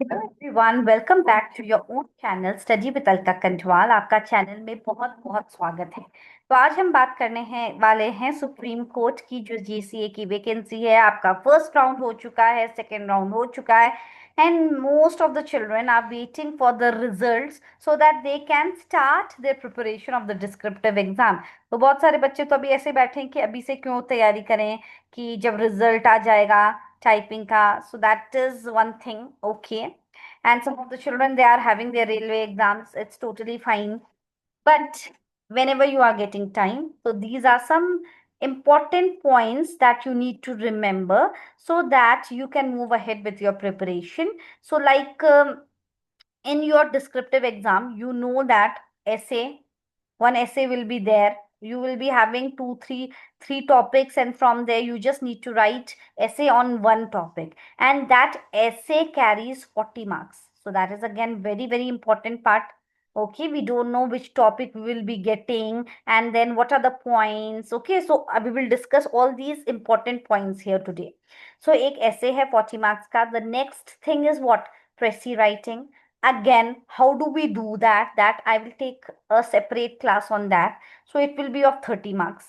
Hello everyone, welcome back to your own channel study with Alka Kanthwal. आपका channel में बहुत बहुत स्वागत है। तो आज हम बात करने हैं वाले हैं सुप्रीम कोर्ट की जो जीसीए की वैकेंसी है। आपका फर्स्ट राउंड हो चुका है, सेकेंड राउंड हो चुका है, and most of the children are waiting for the results so that they can start their preparation of the descriptive exam. तो बहुत सारे बच्चे तो अभी ऐसे बैठे हैं कि अभी से क्यों तैयारी करें, कि जब रिजल्ट आ जाएगा टाइपिंग का। So that is one thing, okay. And some of the children, they are having their railway exams. It's totally fine. But whenever you are getting time, so these are some important points that you need to remember so that you can move ahead with your preparation. So like in your descriptive exam, you know that essay, one essay will be there. You will be having three topics, and from there you just need to write essay on one topic, and that essay carries 40 marks. So that is again very very important part. Okay, we don't know which topic we will be getting, and then what are the points. Okay, so we will discuss all these important points here today. So एक essay है 40 marks का. The next thing is what? Pressy writing. Again, how do we do that? That I will take a separate class on that. So it will be of 30 marks.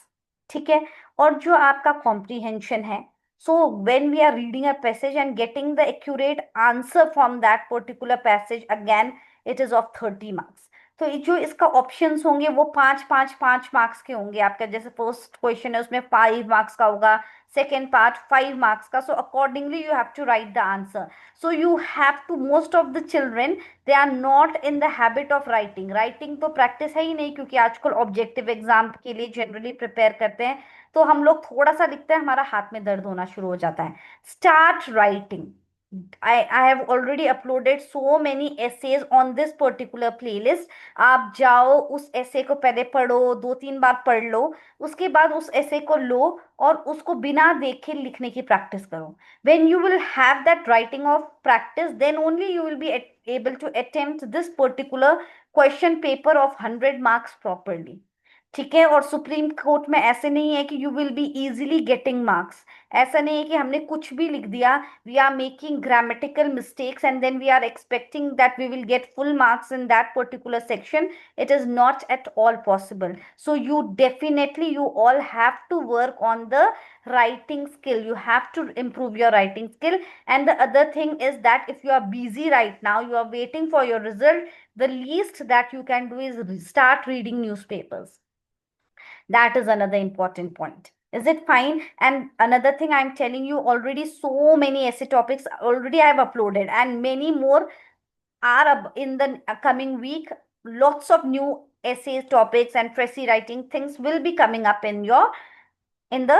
ठीक है. और जो आपका comprehension है, so when we are reading a passage and getting the accurate answer from that particular passage, again it is of 30 marks. तो ये जो इसका ऑप्शंस होंगे वो पांच पांच पांच मार्क्स के होंगे। आपका जैसे फर्स्ट क्वेश्चन है उसमें 5 मार्क्स का होगा, सेकेंड पार्ट 5 मार्क्स का. So accordingly you have to write the answer. So you have to, most of the children, they are not in the habit of writing तो प्रैक्टिस है ही नहीं, क्योंकि आजकल ऑब्जेक्टिव एग्जाम के लिए जनरली प्रिपेयर करते हैं. तो हम लोग थोड़ा सा लिखते हैं, हमारा हाथ में दर्द होना शुरू हो जाता है. Start writing. I have already uploaded so many essays on this particular playlist. आप जाओ उस essay को पहले पढ़ो, 2-3 बार पढ़ लो. उसके बाद उस essay को लो और उसको बिना देखे लिखने की प्रैक्टिस करो. When you will have that writing of practice, then only you will be able to attempt this particular question paper of 100 marks properly. ठीक है. और सुप्रीम कोर्ट में ऐसे नहीं है कि you will be easily getting marks. ऐसा नहीं है कि हमने कुछ भी लिख दिया, we are making grammatical mistakes and then we are expecting that we will get full marks in that particular section. It is not at all possible. So you definitely, you all have to work on the writing skill. You have to improve your writing skill. And the other thing is that if you are busy right now, you are waiting for your result, the least that you can do is start reading newspapers. That is another important point. Is it fine? And another thing I'm telling you, already so many essay topics already I have uploaded, and many more are in the coming week. Lots of new essays, topics, and pressy writing things will be coming up in the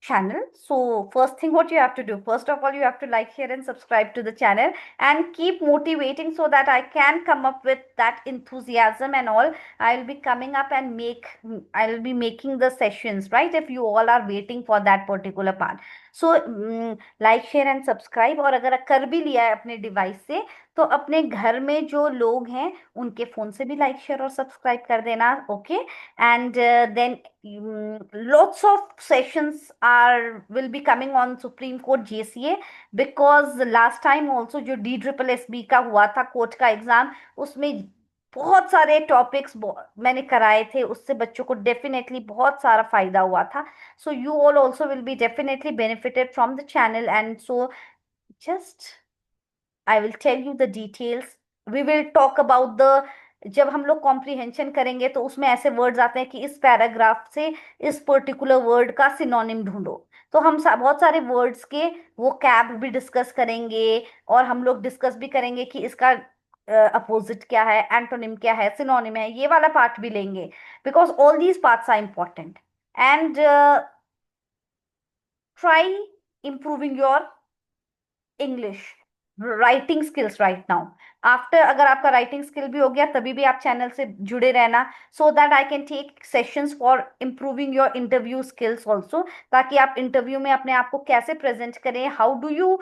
channel. So first thing what you have to do, first of all, you have to like, share, and subscribe to the channel, and keep motivating so that I can come up with that enthusiasm and all. I'll be coming up and I'll be making the sessions, right, if you all are waiting for that particular part. So like, share, and subscribe. और अगर कर भी लिया है अपने device से, तो अपने घर में जो लोग हैं उनके फोन से भी लाइक, शेयर और सब्सक्राइब कर देना. Okay. And then lots of sessions are will be coming on Supreme Court JCA, because last time also जो DSSB का हुआ था कोर्ट का एग्जाम, उसमें बहुत सारे टॉपिक्स मैंने कराए थे, उससे बच्चों को डेफिनेटली बहुत सारा फायदा हुआ था. So you all also will be definitely benefited from the channel. And so just I will tell you the details. We will talk about the, जब हम लोग कॉम्प्रिहेंशन करेंगे तो उसमें ऐसे वर्ड्स आते हैं कि इस पैराग्राफ से इस पर्टिकुलर वर्ड का सिनोनिम ढूंढो. तो हम बहुत सारे वर्ड्स के वो कैब भी डिस्कस करेंगे, और हम लोग डिस्कस भी करेंगे कि इसका अपोजिट क्या है, एंटोनिम क्या है, सिनोनिम है, ये वाला पार्ट भी लेंगे. Because all these parts are important. And try improving your English writing skills right now. After, अगर आपका राइटिंग स्किल भी हो गया तभी भी आप चैनल से जुड़े रहना, so that I can take sessions for improving your interview skills also. ताकि आप इंटरव्यू में अपने आप को कैसे प्रेजेंट करें, how do you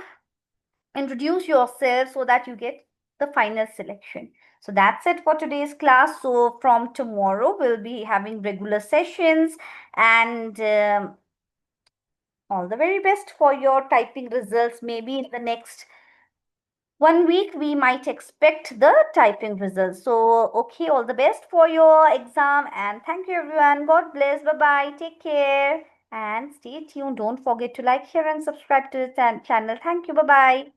introduce yourself so that you get the final selection. So that's it for today's class. So from tomorrow we'll be having regular sessions, and all the very best for your typing results, maybe in the next 1 week we might expect the typing results. So, okay, all the best for your exam, and thank you everyone. God bless. Bye bye. Take care and stay tuned. Don't forget to like, share, and subscribe to the channel. Thank you. Bye bye.